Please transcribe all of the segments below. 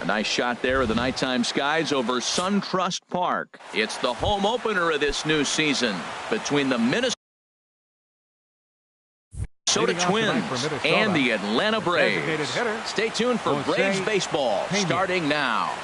A nice shot there of the nighttime skies over SunTrust Park. It's the home opener of this new season between the Minnesota Twins and the Atlanta Braves. Stay tuned for Braves baseball starting now.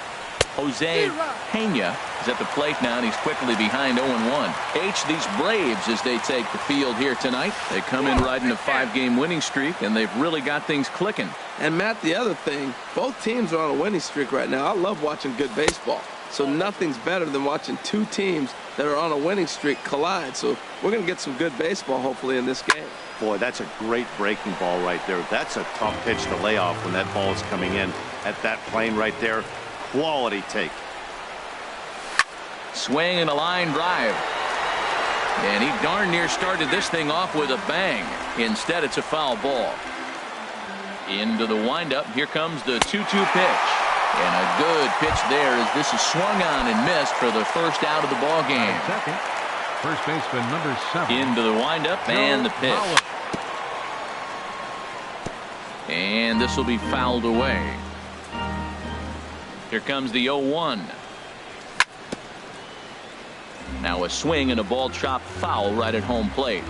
Jose Pena is at the plate now, and he's quickly behind 0-1. These Braves, as they take the field here tonight, they come in riding a 5-game winning streak, and they've really got things clicking. And, Matt, the other thing, both teams are on a winning streak right now. I love watching good baseball. So nothing's better than watching two teams that are on a winning streak collide. So we're going to get some good baseball, hopefully, in this game. Boy, that's a great breaking ball right there. That's a tough pitch to lay off when that ball is coming in at that plane right there. Quality take. Swing and a line drive. And he darn near started this thing off with a bang. Instead, it's a foul ball. Into the windup. Here comes the 2-2 pitch. And a good pitch there as this is swung on and missed for the first out of the ball game. Second, first baseman number 7. Into the windup and the pitch. And this will be fouled away. Here comes the 0-1. Now a swing and a ball chopped foul right at home plate.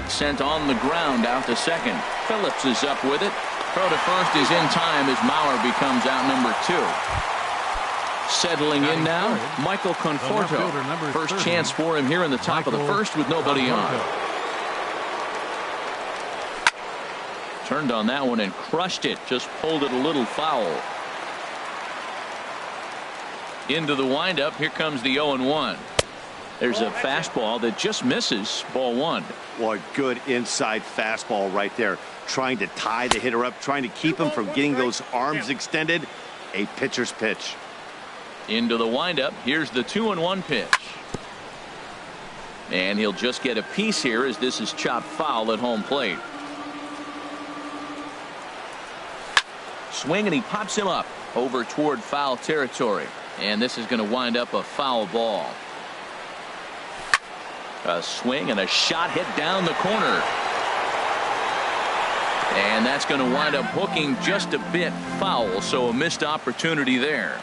Sent on the ground out to second. Phillips is up with it. Throw to first is in time as Mauer becomes out number 2. Settling in now, Michael Conforto. First chance for him here in the top of the first with nobody on. Turned on that one and crushed it. Just pulled it a little foul. Into the windup. Here comes the 0-1. There's a fastball that just misses. Ball 1. Boy, good inside fastball right there. Trying to tie the hitter up. Trying to keep him from getting those arms extended. A pitcher's pitch. Into the windup. Here's the 2-1 pitch. And he'll just get a piece here as this is chopped foul at home plate. Swing and he pops him up over toward foul territory. And this is going to wind up a foul ball. A swing and a shot hit down the corner. And that's going to wind up hooking just a bit foul. So a missed opportunity there.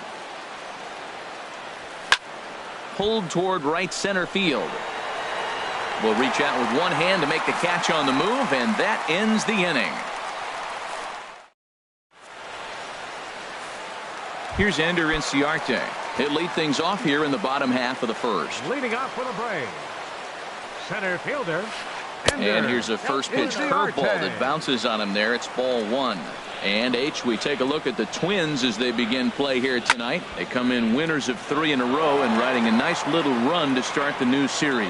Pulled toward right center field. Will reach out with one hand to make the catch on the move, and that ends the inning. Here's Ender Inciarte. He'll lead things off here in the bottom half of the first. Leading off for the Braves, center fielder. And here's a first pitch curveball that bounces on him there. It's ball 1. And we take a look at the Twins as they begin play here tonight. They come in winners of 3 in a row and riding a nice little run to start the new series.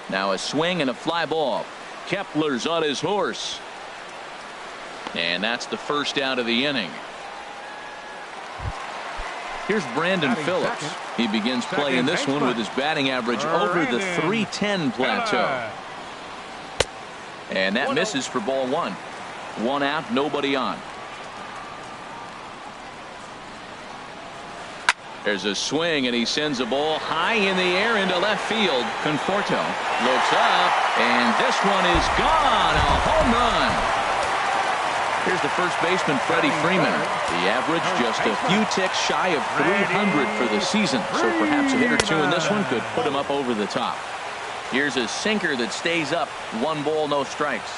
Now a swing and a fly ball. Kepler's on his horse. And that's the first out of the inning. Here's Brandon Phillips. He begins playing this one with his batting average over the .310 plateau. And that misses for ball 1. 1 out, nobody on. There's a swing and he sends a ball high in the air into left field. Conforto looks up and this one is gone. A home run. Here's the first baseman, Freddie Freeman. The average just a few ticks shy of 300 for the season. So perhaps a hit or two in this one could put him up over the top. Here's a sinker that stays up. 1 ball, no strikes.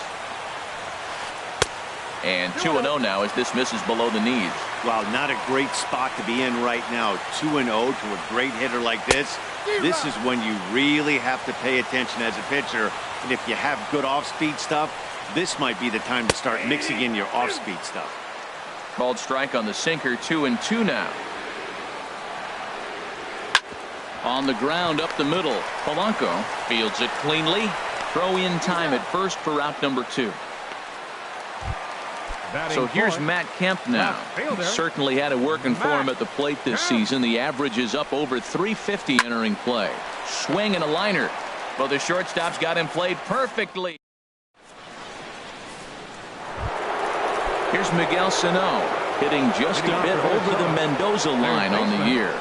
And 2-0 now as this misses below the knees. Wow, not a great spot to be in right now. 2-0 to a great hitter like this. This is when you really have to pay attention as a pitcher. And if you have good off-speed stuff, this might be the time to start mixing in your off-speed stuff. Called strike on the sinker. 2-2 now. On the ground up the middle. Polanco fields it cleanly. Throw in time at first for out number 2. So here's Matt Kemp now. He certainly had it working for him at the plate this season. The average is up over 350 entering play. Swing and a liner. Well, the shortstop's got him played perfectly. Here's Miguel Sano hitting just a bit over the Mendoza line on the year.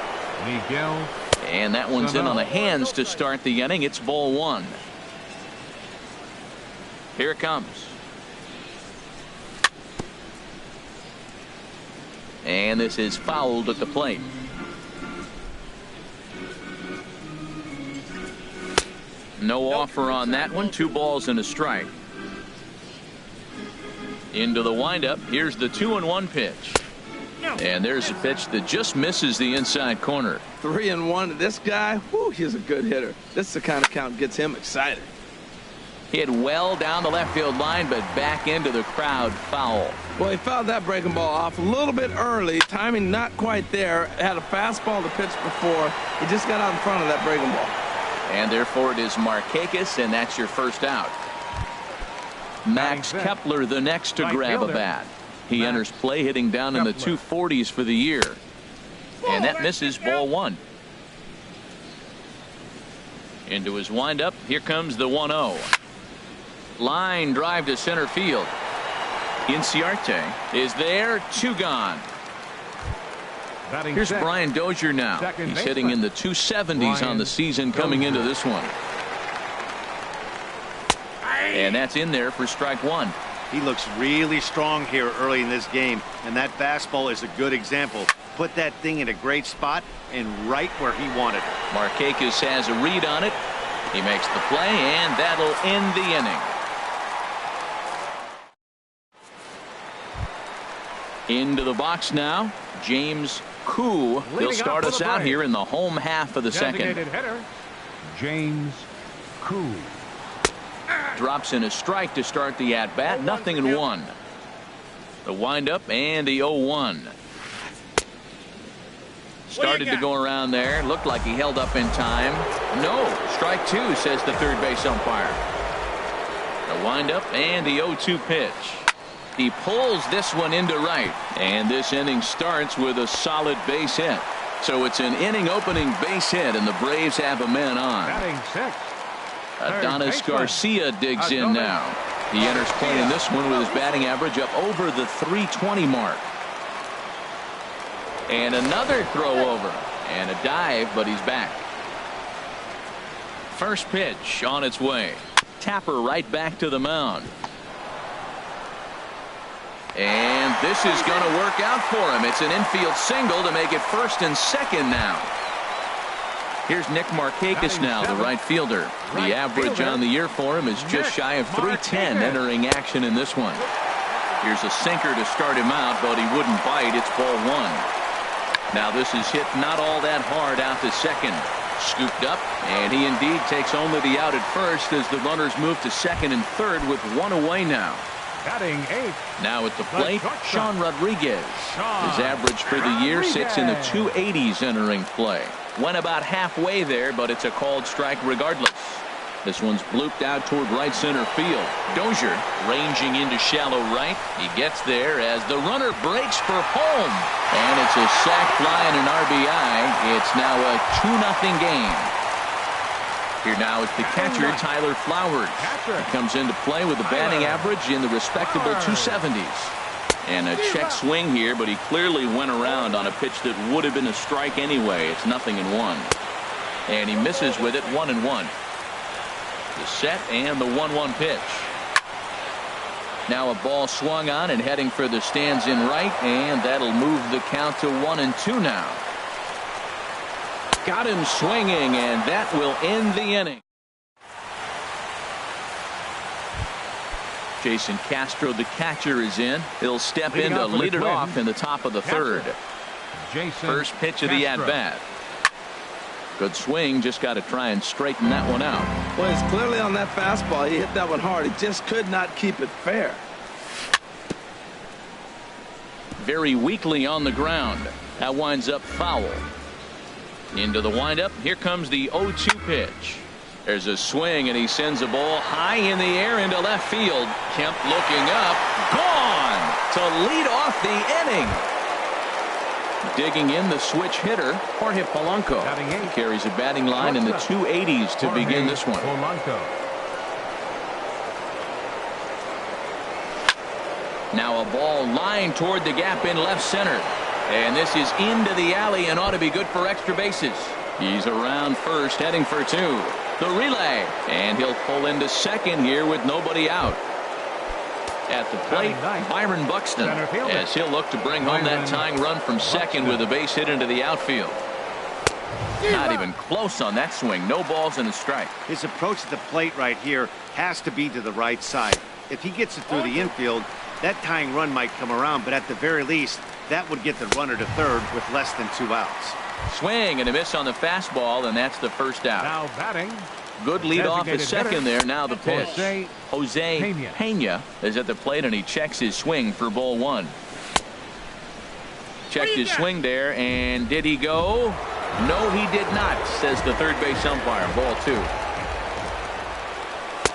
And that one's in on the hands to start the inning. It's ball 1. Here it comes. And this is fouled at the plate. No offer on that one. 2 balls and a strike. Into the windup. Here's the 2-1 pitch. And there's a pitch that just misses the inside corner. 3-1 to this guy. Whew, he's a good hitter. This is the kind of count gets him excited. Hit well down the left field line, but back into the crowd. Foul. Well, he fouled that breaking ball off a little bit early. Timing not quite there. Had a fastball to pitch before. He just got out in front of that breaking ball. And therefore it is Markakis, and that's your first out. Max Kepler the next to grab a bat. He enters play hitting down in the 240s for the year. And that misses, ball 1. Into his windup. Here comes the 1-0. Line drive to center field. Inciarte is there. 2 gone. Here's Brian Dozier now. He's hitting in the 270s on the season coming into this one. And that's in there for strike 1. He looks really strong here early in this game, and that fastball is a good example. Put that thing in a great spot and right where he wanted it. Markakis has a read on it. He makes the play, and that'll end the inning. Into the box now, James Koo. He'll start us out here in the home half of the second. Hitter, James Koo. Drops in a strike to start the at-bat. 0-1. The windup and the 0-1. Started to go around there. Looked like he held up in time. No. Strike 2, says the third base umpire. The windup and the 0-2 pitch. He pulls this one into right. And this inning starts with a solid base hit. So it's an inning opening base hit, and the Braves have a man on. Batting 6. Adonis Garcia digs in now. He enters play in this one with his batting average up over the 320 mark. And another throw over. And a dive, but he's back. First pitch on its way. Tapper right back to the mound. And this is going to work out for him. It's an infield single to make it first and second now. Here's Nick Markakis now, the right fielder. The average on the year for him is just shy of 310 entering action in this one. Here's a sinker to start him out, but he wouldn't bite. It's ball 1. Now this is hit not all that hard out to second. Scooped up, and he indeed takes only the out at first as the runners move to second and third with 1 away now. Batting 8. Now at the plate, Sean Rodriguez. His average for the year sits in the 280s entering play. Went about halfway there, but it's a called strike regardless. This one's blooped out toward right center field. Dozier ranging into shallow right. He gets there as the runner breaks for home. And it's a sac fly and an RBI. It's now a 2-0 game. Here now is the catcher, Tyler Flowers. He comes into play with a batting average in the respectable 270s. And a check swing here, but he clearly went around on a pitch that would have been a strike anyway. It's 0-1. And he misses with it. 1-1. The set and the 1-1 pitch. Now a ball swung on and heading for the stands in right, and that'll move the count to 1-2 now. Got him swinging, and that will end the inning. Jason Castro, the catcher, is in. He'll step in to lead it off in the top of the third. First pitch of the at-bat. Good swing. Just got to try and straighten that one out. Well, he's clearly on that fastball. He hit that one hard. He just could not keep it fair. Very weakly on the ground. That winds up foul. Into the windup. Here comes the 0-2 pitch. There's a swing, and he sends a ball high in the air into left field. Kemp looking up. Gone to lead off the inning. Digging in the switch hitter, Jorge Polanco. Carries a batting line in the 280s to begin this one. Now a ball lined toward the gap in left center. And this is into the alley and ought to be good for extra bases. He's around first, heading for 2. The relay, and he'll pull into second here with nobody out. At the plate, Byron Buxton, as he'll look to bring home that tying run from second with a base hit into the outfield. Not even close on that swing. No balls and a strike. His approach at the plate right here has to be to the right side. If he gets it through the infield, that tying run might come around, but at the very least, that would get the runner to third with less than 2 outs. Swing and a miss on the fastball, and that's the first out. Now batting. Good lead off at second there. Now the pitch. Jose Pena Pena is at the plate, and he checks his swing for ball 1. Checked his swing there, and did he go? No, he did not, says the third base umpire. Ball 2.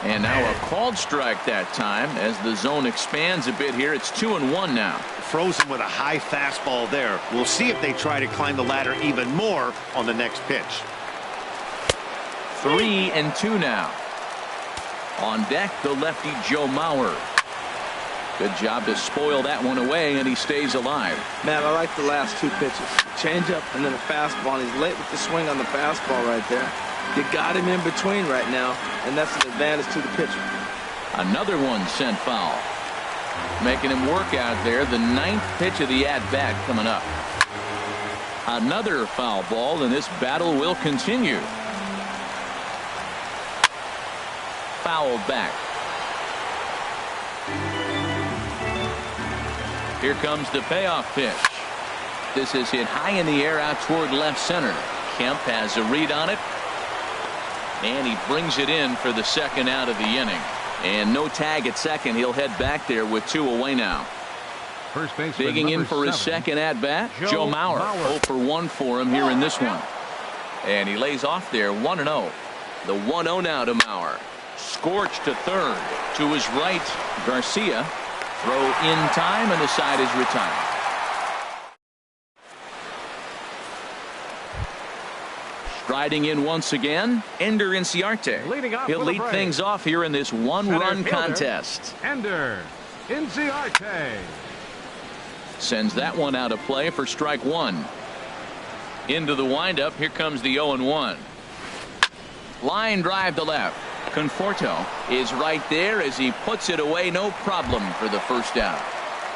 And now a called strike that time as the zone expands a bit here. It's 2-1 now. Frozen with a high fastball there. We'll see if they try to climb the ladder even more on the next pitch. 3-2 now. On deck, the lefty Joe Mauer. Good job to spoil that one away, and he stays alive. Man, I like the last 2 pitches. Changeup and then a fastball. And he's late with the swing on the fastball right there. You got him in between right now, and that's an advantage to the pitcher. Another one sent foul. Making him work out there. The 9th pitch of the at-bat coming up. Another foul ball, and this battle will continue. Fouled back. Here comes the payoff pitch. This is hit high in the air out toward left center. Kemp has a read on it. And he brings it in for the second out of the inning. And no tag at second. He'll head back there with 2 away now. First base digging in for his second at bat, Joe Mauer. 0 for 1 for him here in this one. And he lays off there 1-0. The 1-0 now to Mauer. Scorched to third. To his right, Garcia. Throw in time, and the side is retired. Striding in once again, Ender Inciarte. He'll lead things off here in this one-run contest. Ender Inciarte sends that one out of play for strike 1. Into the windup. Here comes the 0-1. Line drive to left. Conforto is right there as he puts it away. No problem for the first out.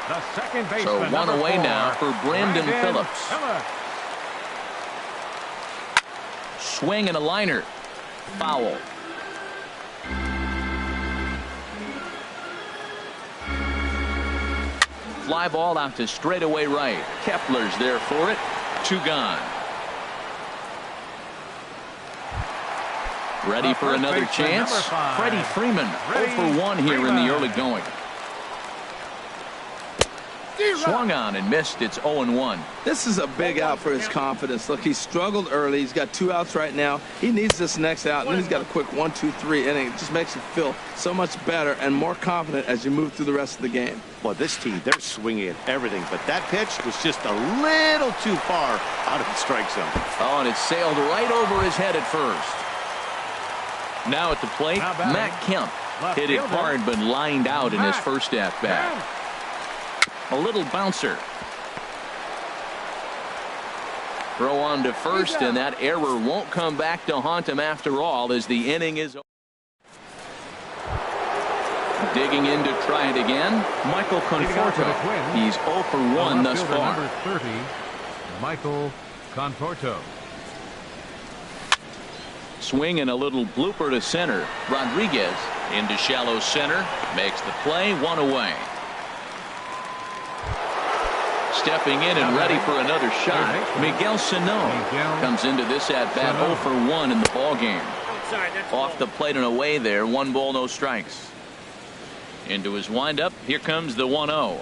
The second baseman, so 1 away 4, now for Brandon Phillips. Swing and a liner. Foul. Fly ball out to straightaway right. Kepler's there for it. 2 gone. Ready for another chance. Freddie Freeman 0 for 1 here in the early going. Swung on and missed. It's 0-1. This is a big out for his confidence. Look, he struggled early. He's got 2 outs right now. He needs this next out, and then he's got a quick 1-2-3 inning. It just makes you feel so much better and more confident as you move through the rest of the game. Well, this team, they're swinging at everything, but that pitch was just a little too far out of the strike zone. Oh, and it sailed right over his head at first. Now at the plate, Matt Kemp hit it hard but lined out in his first at-bat. A little bouncer. Throw on to first, and that error won't come back to haunt him after all as the inning is over. Digging in to try it again, Michael Conforto. He's 0 for 1 thus far. Number 30, Michael Conforto. Swing and a little blooper to center. Rodriguez into shallow center. Makes the play. 1 away. Stepping in and ready for another shot, Miguel Sano comes into this at-bat 0 for 1 in the ballgame. Off the plate and away there. 1 ball, no strikes. Into his windup. Here comes the 1-0.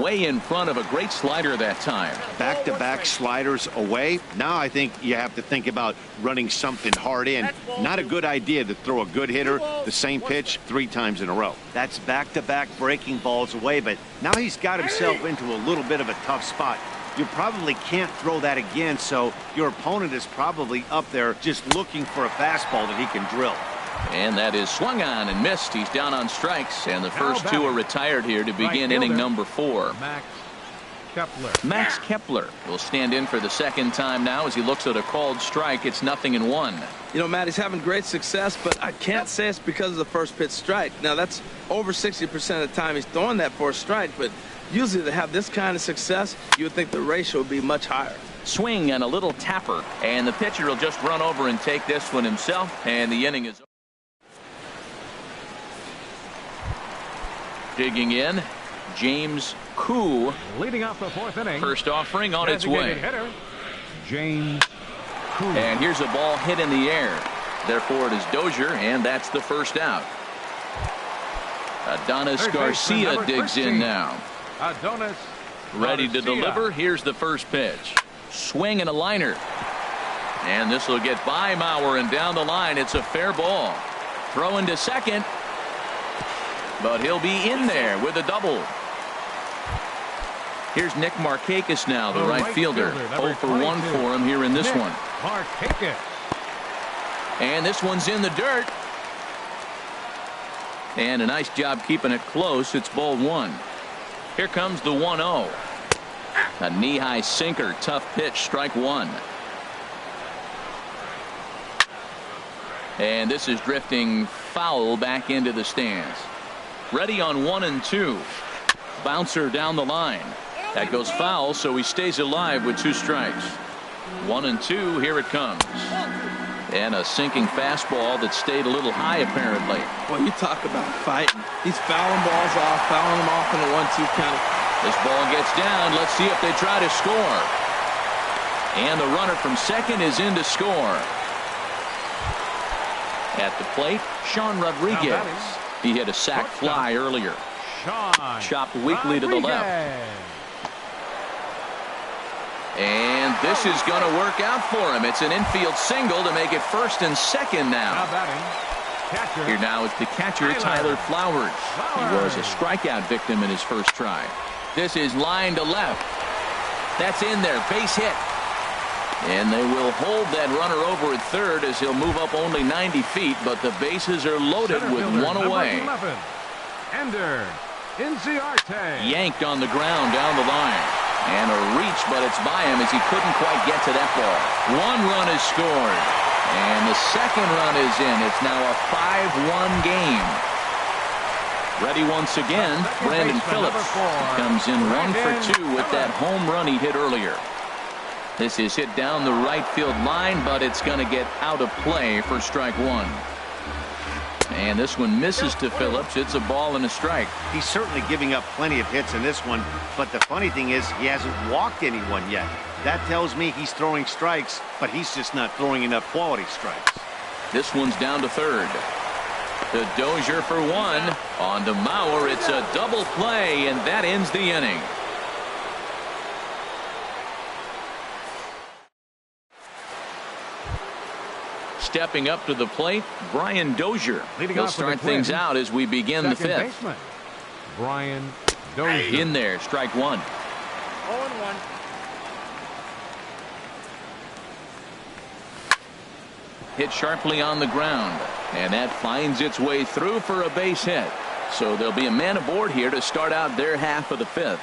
Way in front of a great slider that time. Back-to-back sliders away. Now I think you have to think about running something hard in. Not a good idea to throw a good hitter the same pitch 3 times in a row. That's back-to-back breaking balls away, but now he's got himself into a little bit of a tough spot. You probably can't throw that again, so your opponent is probably up there just looking for a fastball that he can drill. And that is swung on and missed. He's down on strikes, and the first 2 are retired here to begin inning number 4. Kepler. Max Kepler will stand in for the second time now as he looks at a called strike. It's 0-1. You know, Matt, he's having great success, but I can't say it's because of the first pitch strike. Now, that's over 60% of the time he's throwing that for a strike, but usually to have this kind of success, you would think the ratio would be much higher. Swing and a little tapper, and the pitcher will just run over and take this one himself, and the inning is over. Digging in, James Koo. Leading off the fourth inning. First offering on its way. Hitter, James Koo. And here's a ball hit in the air. Therefore, it is Dozier, and that's the first out. Adonis Garcia digs in now. Adonis Ready to Garcia. deliver. Here's the first pitch. Swing and a liner. And this will get by Mauer and down the line. It's a fair ball. Throwing to second. But he'll be in there with a double. Here's Nick Markakis now, the right fielder. 0 for 1 for him here in this one. Markakis. And this one's in the dirt. And a nice job keeping it close. It's ball 1. Here comes the 1-0. A knee-high sinker. Tough pitch. Strike 1. And this is drifting foul back into the stands. Ready on 1 and 2. Bouncer down the line. That goes foul, so he stays alive with 2 strikes. 1 and 2. Here it comes. And a sinking fastball that stayed a little high, apparently. Well, you talk about fighting. He's fouling balls off, fouling them off in a 1-2 count. This ball gets down. Let's see if they try to score. And the runner from second is in to score. At the plate, Sean Rodriguez. He hit a sac fly earlier. Chopped weakly to the left. And this is going to work out for him. It's an infield single to make it first and second now. Here now is the catcher, Tyler Flowers. He was a strikeout victim in his first try. This is line to left. That's in there. Base hit. And they will hold that runner over at third as he'll move up only 90 feet, but the bases are loaded with 1 away. Ender Inciarte. Yanked on the ground down the line. And a reach, but it's by him as he couldn't quite get to that ball. 1 run is scored. And the second run is in. It's now a 5-1 game. Ready once again, Brandon Phillips. Comes in 1 for 2 with that home run he hit earlier. This is hit down the right field line, but it's going to get out of play for strike 1. And this one misses to Phillips. It's a ball and a strike. He's certainly giving up plenty of hits in this one, but the funny thing is he hasn't walked anyone yet. That tells me he's throwing strikes, but he's just not throwing enough quality strikes. This one's down to third. The Dozier for 1. On to Mauer. It's a double play, and that ends the inning. Stepping up to the plate, Brian Dozier. He'll start things out as we begin the 5th. Baseman, Brian Dozier. In there, strike 1. 0-1. Hit sharply on the ground, and that finds its way through for a base hit. So there'll be a man aboard here to start out their half of the 5th.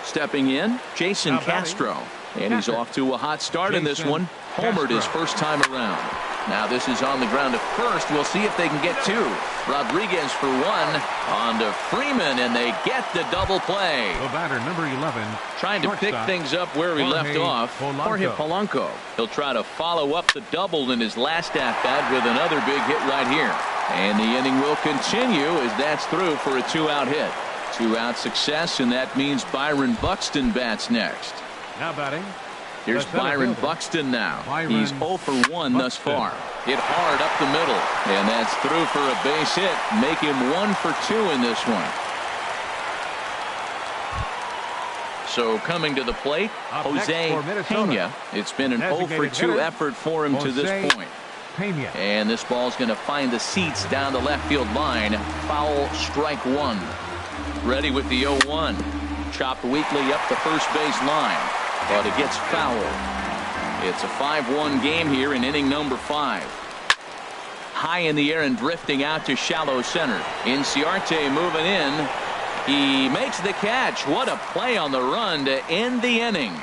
Stepping in, Jason Castro. And he's off to a hot start in this one. Homered his first time around. Now this is on the ground at first. We'll see if they can get 2. Rodriguez for 1. On to Freeman, and they get the double play. The batter, number 11. Trying to pick things up where we left off. Jorge Polanco. He'll try to follow up the double in his last at-bat with another big hit right here. And the inning will continue as that's through for a 2-out hit. 2-out success, and that means Byron Buxton bats next. Now batting. Here's Byron Buxton now. He's 0 for 1 thus far. Hit hard up the middle, and that's through for a base hit. Make him 1 for 2 in this one. So coming to the plate, Jose Pena. It's been an 0 for 2 effort for him to this point. And this ball's going to find the seats down the left field line. Foul, strike 1. Ready with the 0-1. Chopped weakly up the first base line, but it gets foul. It's a 5-1 game here in inning number 5. High in the air and drifting out to shallow center. Inciarte moving in, He makes the catch. What a play on the run to end the inning.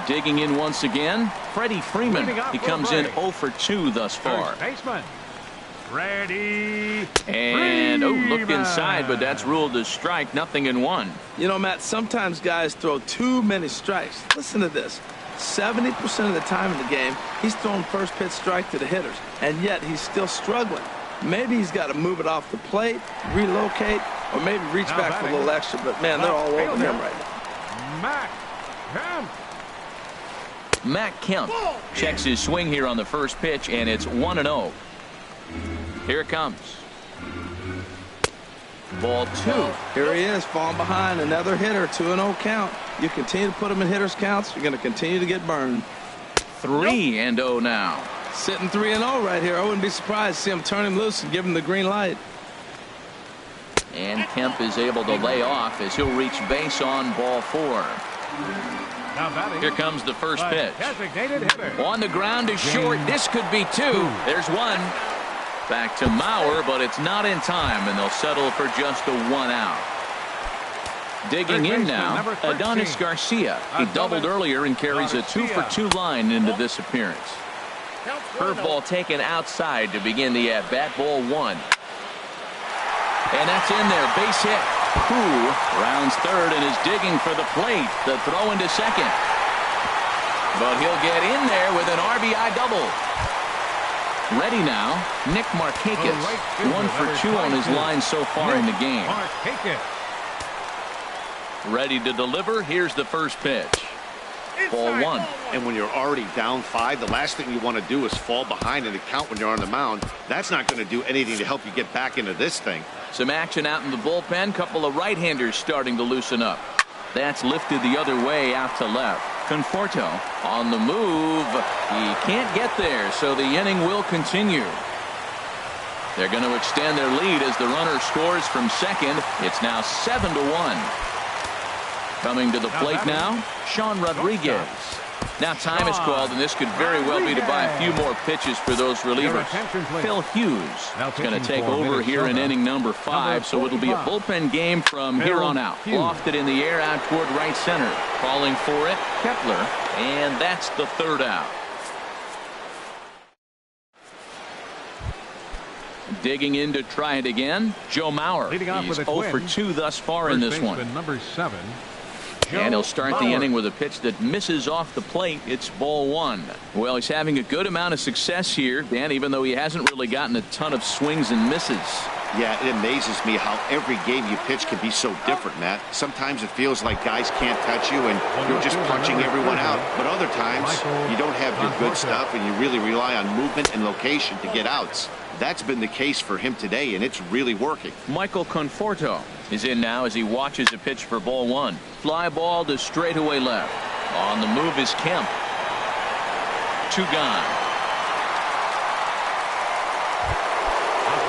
Digging in once again, Freddie Freeman. He comes in 0 for 2 thus far. First baseman, Freddie And looked Freeman. inside, but that's ruled as strike. 0-1. You know, Matt, sometimes guys throw too many strikes. Listen to this. 70% of the time in the game, he's throwing first pitch strike to the hitters, and yet he's still struggling. Maybe he's got to move it off the plate, relocate, or maybe reach Now back for a little extra, but man, they're all over him right now. Matt Kemp. Matt Kemp checks his swing here on the first pitch, and it's 1-0. Here it comes. Ball 2. Here he is, falling behind, another hitter, 2-0 count. You continue to put him in hitters counts, you're going to continue to get burned. 3-0 now. Sitting 3-0 right here. I wouldn't be surprised to see him turn him loose and give him the green light. And Kemp is able to lay off as he'll reach base on ball 4. Now batting. Here comes the first the pitch. designated hitter. On the ground is short. This could be 2. There's 1. Back to Mauer, but it's not in time, and they'll settle for just a 1 out. Digging in now, Adonis Garcia. He doubled earlier and carries a 2 for 2 line into this appearance. Curveball taken outside to begin the at-bat. Ball 1. And that's in there. Base hit. Koo rounds third and is digging for the plate. The throw into second. But he'll get in there with an RBI double. Ready now, Nick Markakis. 1 for 2 on his line so far in the game. Ready to deliver. Here's the first pitch. Ball 1. And when you're already down 5, the last thing you want to do is fall behind in the count when you're on the mound. That's not going to do anything to help you get back into this thing. Some action out in the bullpen. Couple of right-handers starting to loosen up. That's lifted the other way out to left. Conforto on the move. He can't get there, so the inning will continue. They're going to extend their lead as the runner scores from second. It's now 7-1. Coming to the plate now, Sean Rodriguez. Now time is called, and this could very well be to buy a few more pitches for those relievers. Phil Hughes is going to take over here in inning number 5, so it'll be a bullpen game from here on out. Lofted in the air out toward right center. Calling for it, Kepler, and that's the 3rd out. Digging in to try it again, Joe Mauer. He's 0 for 2 thus far in this one. Number 7. And he'll start the inning with a pitch that misses off the plate. It's ball 1. Well, he's having a good amount of success here, Dan, even though he hasn't really gotten a ton of swings and misses. Yeah, it amazes me how every game you pitch can be so different, Matt. Sometimes it feels like guys can't touch you and you're just punching everyone out. But other times you don't have your good stuff and you really rely on movement and location to get outs. That's been the case for him today, and it's really working. Michael Conforto is in now as he watches a pitch for ball 1. Fly ball to straightaway left. On the move is Kemp. 2 gone.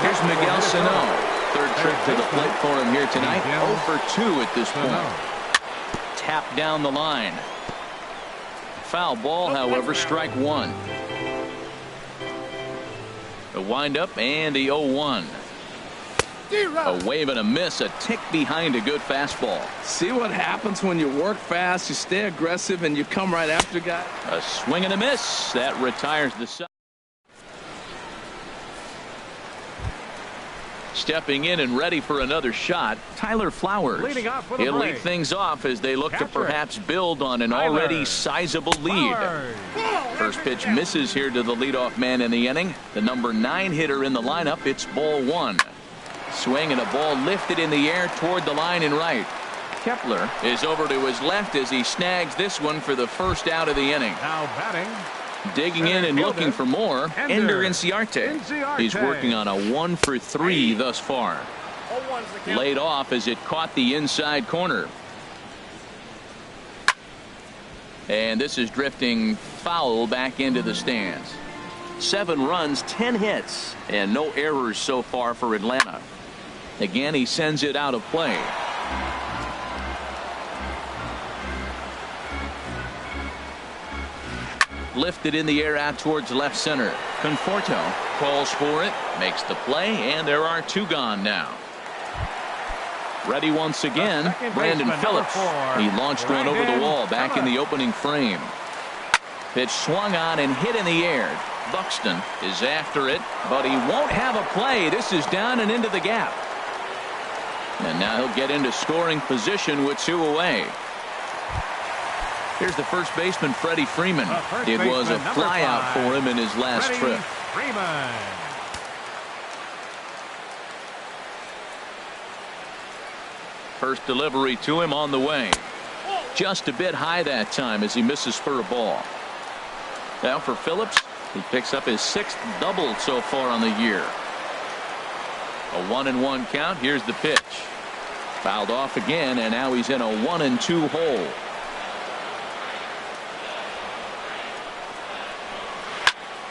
Here's Miguel Sano. 3rd trip to the plate for him here tonight. 0 for 2 at this point. Tap down the line. Foul ball, however, strike 1. A windup and the 0-1. A wave and a miss, a tick behind a good fastball. See what happens when you work fast, you stay aggressive, and you come right after guys? A swing and a miss. That retires the side. Stepping in and ready for another shot, Tyler Flowers. He'll lead things off as they look to perhaps build on an already sizable lead. First pitch misses here to the leadoff man in the inning. The number 9 hitter in the lineup. It's ball 1. Swing and a ball lifted in the air toward the line and right. Kepler is over to his left as he snags this one for the first out of the inning. Now batting. Digging in and looking for more, Ender Inciarte. He's working on a 1 for 3 thus far. Laid off as it caught the inside corner. And this is drifting foul back into the stands. 7 runs, 10 hits, and no errors so far for Atlanta. Again, he sends it out of play. lifted in the air out towards left center. Conforto calls for it, makes the play, and there are 2 gone now. Ready once again, Brandon Phillips. He launched one over the wall back in the opening frame. Pitch swung on and hit in the air. Buxton is after it, but he won't have a play. This is down and into the gap. And now he'll get into scoring position with 2 away. Here's the first baseman, Freddie Freeman. It was a flyout for him in his last trip. Freeman. First delivery to him on the way. Just a bit high that time as he misses for a ball. Now for Phillips, he picks up his 6th double so far on the year. A 1-1 count. Here's the pitch. Fouled off again, and now he's in a 1-2 hole.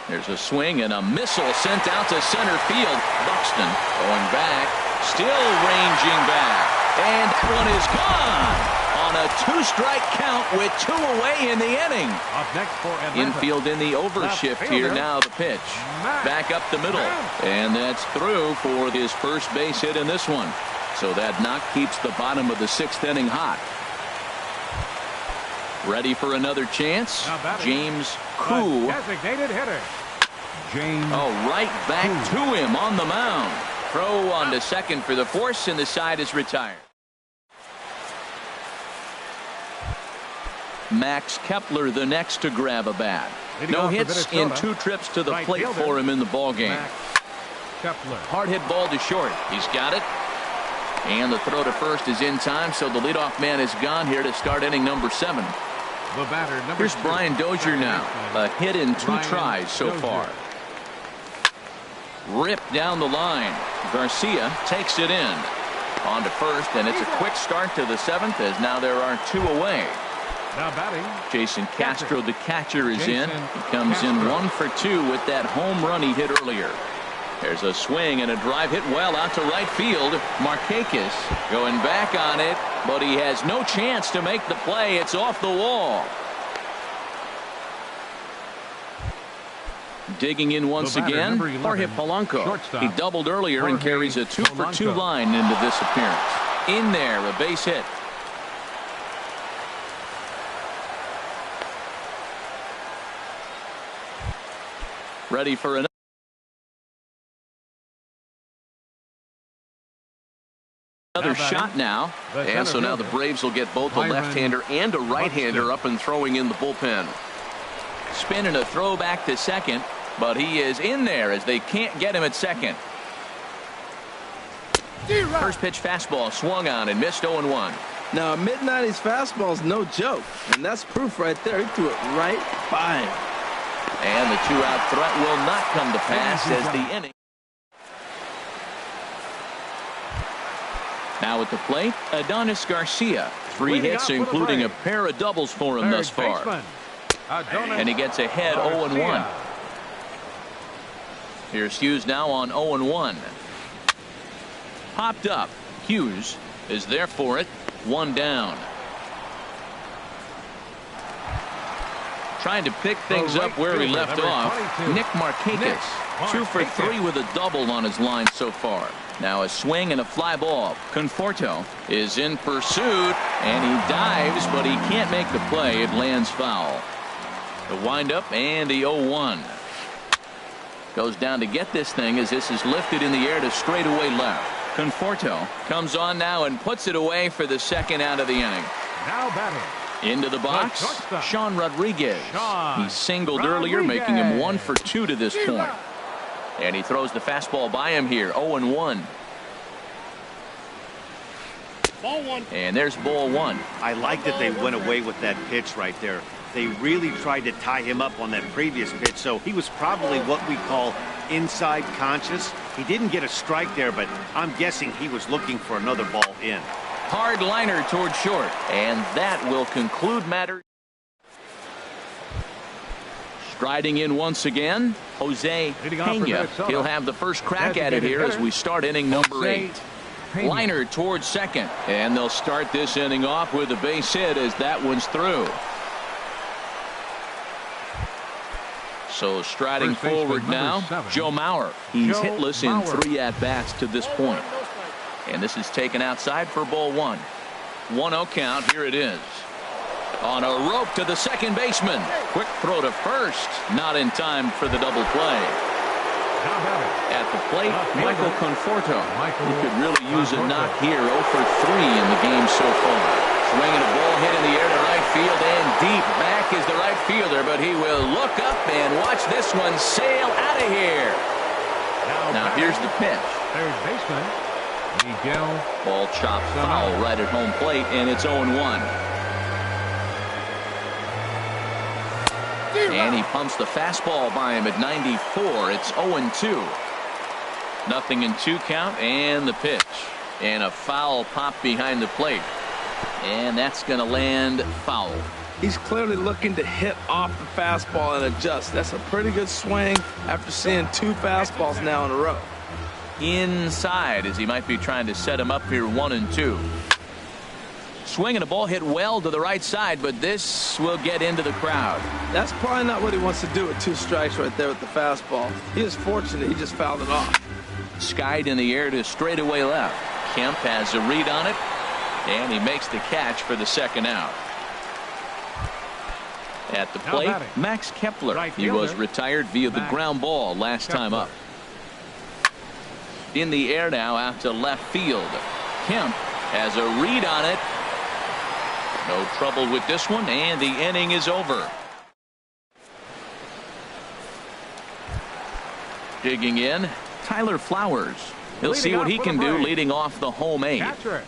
There's a swing and a missile sent out to center field. Buxton going back, still ranging back, and that one is gone on a 2-strike count with 2 away in the inning. Up next for Atlanta. Infield in the overshift here. Now the pitch. Back up the middle. And that's through for his first base hit in this one. So that knock keeps the bottom of the 6th inning hot. Ready for another chance. James Koo. Designated hitter. James. Oh, right back to him on the mound. Throw on to second for the force, and the side is retired. Max Kepler the next to grab a bat. No hits in 2 trips to the plate for him in the ballgame. Hard hit ball to short. He's got it. And the throw to first is in time, so the leadoff man is gone here to start inning number 7. Here's Brian Dozier now. A hit in 2 tries so far. Ripped down the line. Garcia takes it in. On to first, and it's a quick start to the 7th as now there are 2 away. Now batting, Jason Castro, the catcher, is in. He comes in 1 for 2 with that home run he hit earlier. There's a swing and a drive hit well out to right field. Markakis going back on it, but he has no chance to make the play. It's off the wall. Digging in once again, Jorge Polanco. He doubled earlier and carries a 2 for 2 line into this appearance. In there, a base hit. Ready for another shot now. And so now the Braves will get both a left-hander and a right-hander up and throwing in the bullpen. Spin and a throw back to second, but he is in there as they can't get him at second. First pitch fastball swung on and missed 0-1. Now a mid-90s fastball is no joke, and that's proof right there. He threw it right by him. And the 2-out threat will not come to pass as the inning. Now at the plate, Adonis Garcia. 3 hits, including a pair of doubles for him thus far. And he gets ahead 0-1. Here's Hughes now on 0-1. Popped up. Hughes is there for it. 1 down. Trying to pick things up where he left off. Nick Markakis. 2 for 3 with a double on his line so far. Now a swing and a fly ball. Conforto is in pursuit, and he dives, but he can't make the play. It lands foul. The windup and the 0-1. Goes down to get this thing as this is lifted in the air to straightaway left. Conforto comes on now and puts it away for the 2nd out of the inning. Now batting. Into the box, Sean Rodriguez. He singled earlier, making him 1 for 2 to this point. And he throws the fastball by him here, 0-1. Ball 1. And there's ball 1. I like that they went away with that pitch right there. They really tried to tie him up on that previous pitch, so he was probably what we call inside conscious. He didn't get a strike there, but I'm guessing he was looking for another ball in. Hard liner toward short, and that will conclude matters. Striding in once again, Jose Pena. He'll have the first crack at it here as we start inning number 8. Liner towards second, and they'll start this inning off with a base hit as that one's through. So striding First baseman, forward now, 7. Joe Mauer. He's Joe hitless in Mauer. 3 at-bats to this point. And this is taken outside for ball 1. 1-0 count. Here it is. On a rope to the second baseman. Quick throw to first. Not in time for the double play. At the plate, Michael Conforto. He could really use a knock here. 0 for 3 in the game so far. Swinging a ball hit in the air to right field, and deep back is the right fielder, but he will look up and watch this one sail out of here. Now here's the pitch. Third baseman, Miguel. Ball chopped foul right at home plate, and it's 0-1. And he pumps the fastball by him at 94. It's 0-2. Nothing in 2 count, and the pitch. And a foul pop behind the plate. And that's going to land foul. He's clearly looking to hit off the fastball and adjust. That's a pretty good swing after seeing 2 fastballs now in a row. Inside, as he might be trying to set him up here 1-2. Swing and a ball hit well to the right side, but this will get into the crowd. That's probably not what he wants to do with 2 strikes right there with the fastball. He is fortunate he just fouled it off. Skied in the air to straightaway left. Kemp has a read on it, and he makes the catch for the second out. At the plate, Max Kepler. Right He was fielder. retired via the ground ball last time up. In the air now out to left field. Kemp has a read on it. No trouble with this one, and the inning is over. Digging in, Tyler Flowers. He'll see what he can do leading off the home 8. Catcher,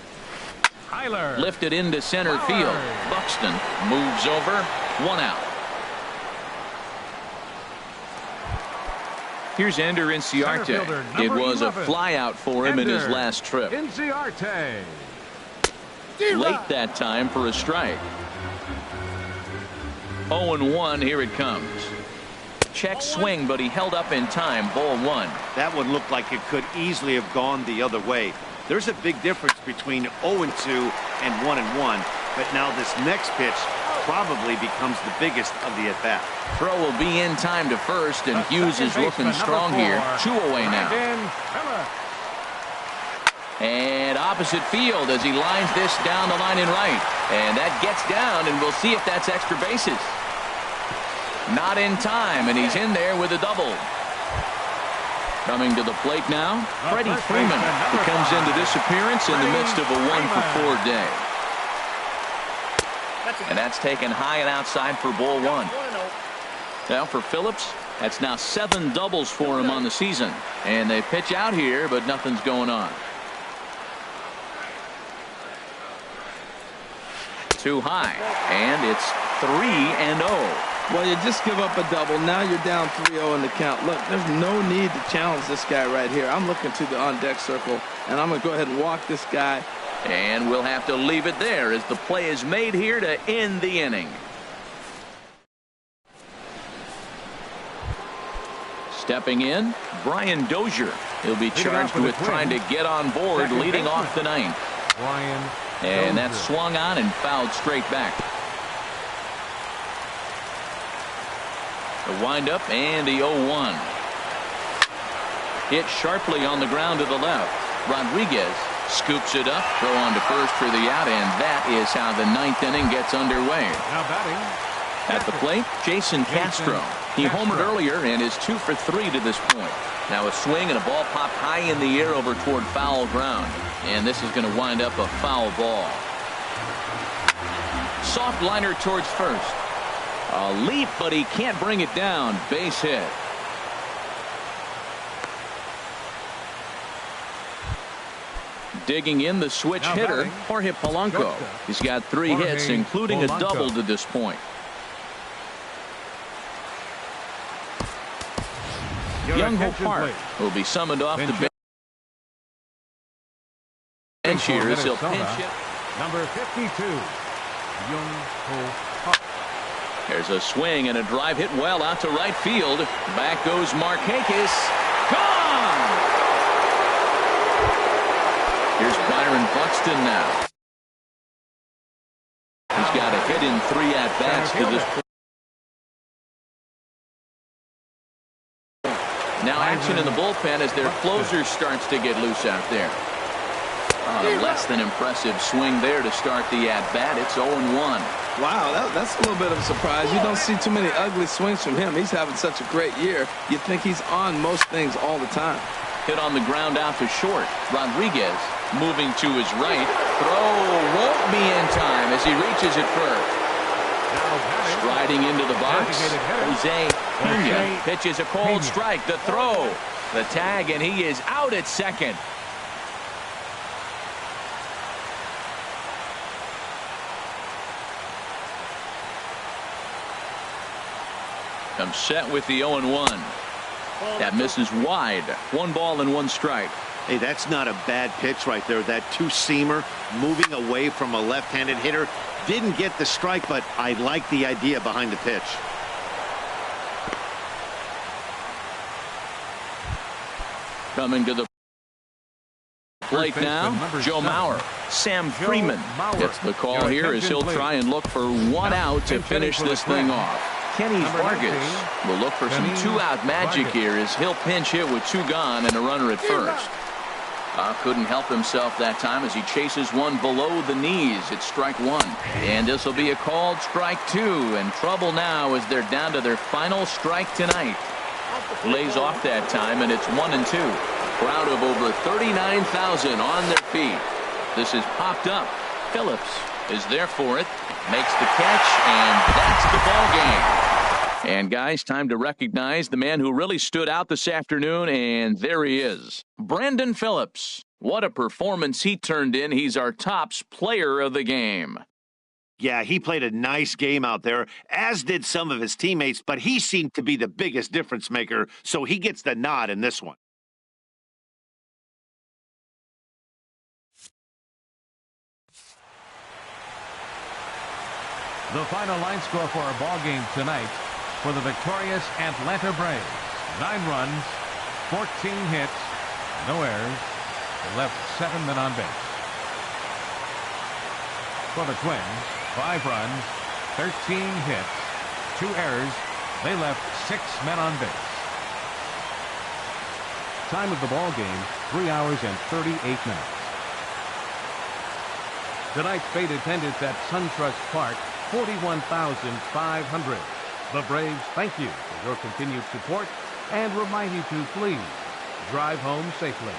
Tyler. Lifted into center Flowers. field. Buxton moves over. 1 out. Here's Ender Inciarte. Center fielder, It number was a 11. flyout for him in his Ender last trip. Inciarte. Late that time for a strike. 0-1. Here it comes. Check swing, but he held up in time. Ball 1. That one looked like it could easily have gone the other way. There's a big difference between 0-2 and 1-1, but now this next pitch probably becomes the biggest of the at-bat. Throw will be in time to first, and Hughes is looking strong here. 2 away now. And opposite field as he lines this down the line in right. And that gets down, and we'll see if that's extra bases. Not in time, and he's in there with a double. Coming to the plate now, Freddie Freeman, who comes into this appearance in the midst of a 1-for-4 day. And that's taken high and outside for ball 1. Now for Phillips, that's now 7 doubles for him on the season. And they pitch out here, but nothing's going on. Too high, and it's 3-0. Well, you just give up a double. Now you're down 3-0 in the count. Look, there's no need to challenge this guy right here. I'm looking to the on-deck circle, and I'm going to go ahead and walk this guy. And we'll have to leave it there as the play is made here to end the inning. Stepping in, Brian Dozier. He'll be charged with trying to get on board, leading off the 9th. And that's swung on and fouled straight back. The windup and the 0-1. Hit sharply on the ground to the left. Rodriguez scoops it up, throw on to first for the out, and that is how the 9th inning gets underway. Now batting. At the plate, Jason Castro. He homered earlier and is 2 for 3 to this point. Now a swing and a ball popped high in the air over toward foul ground. And this is going to wind up a foul ball. Soft liner towards first. A leap, but he can't bring it down. Base hit. Digging in, the switch hitter, Jorge Polanco. He's got 3 hits, including a double to this point. Young Ho Park will be summoned off the bench here as he'll pinch hit. Number 52, Young Ho Park. There's a swing and a drive hit well out to right field. Back goes Markakis. Gone! Here's Byron Buxton now. He's got a hit in 3 at-bats to this point. action in the bullpen as their closer starts to get loose out there. Less than impressive swing there to start the at-bat. It's 0-1. Wow, that's a little bit of a surprise. You don't see too many ugly swings from him. He's having such a great year. You'd think he's on most things all the time. Hit on the ground out to short. Rodriguez moving to his right. Throw won't be in time as he reaches it first. Striding into the box, Jose Pena pitches a cold strike. The throw, the tag, and he is out at second. I'm set with the 0-1. That misses wide. 1 ball and 1 strike. Hey, that's not a bad pitch right there. That two-seamer moving away from a left-handed hitter. Didn't get the strike, but I like the idea behind the pitch. Coming to the plate now, Joe Mauer. Sam Freeman gets the call here as he'll try and look for 1 out to finish this thing off. Kenny Vargas will look for some 2-out magic here as he'll pinch hit with 2 gone and a runner at first. Couldn't help himself that time as he chases one below the knees. It's strike 1. And this will be a called strike 2. And trouble now as they're down to their final strike tonight. Lays off that time, and it's 1-2. Crowd of over 39,000 on their feet. This is popped up. Phillips is there for it. Makes the catch, and that's the ball game. And guys, time to recognize the man who really stood out this afternoon, and there he is. Brandon Phillips. What a performance he turned in. He's our tops player of the game. Yeah, he played a nice game out there, as did some of his teammates, but he seemed to be the biggest difference maker, so he gets the nod in this one. The final line score for our ball game tonight for the victorious Atlanta Braves. 9 runs, 14 hits, no errors. They left 7 men on base. For the Twins, 5 runs, 13 hits, 2 errors. They left 6 men on base. Time of the ball game, 3 hours and 38 minutes. Tonight's fate attendance at SunTrust Park, 41,500. The Braves thank you for your continued support and remind you to please drive home safely.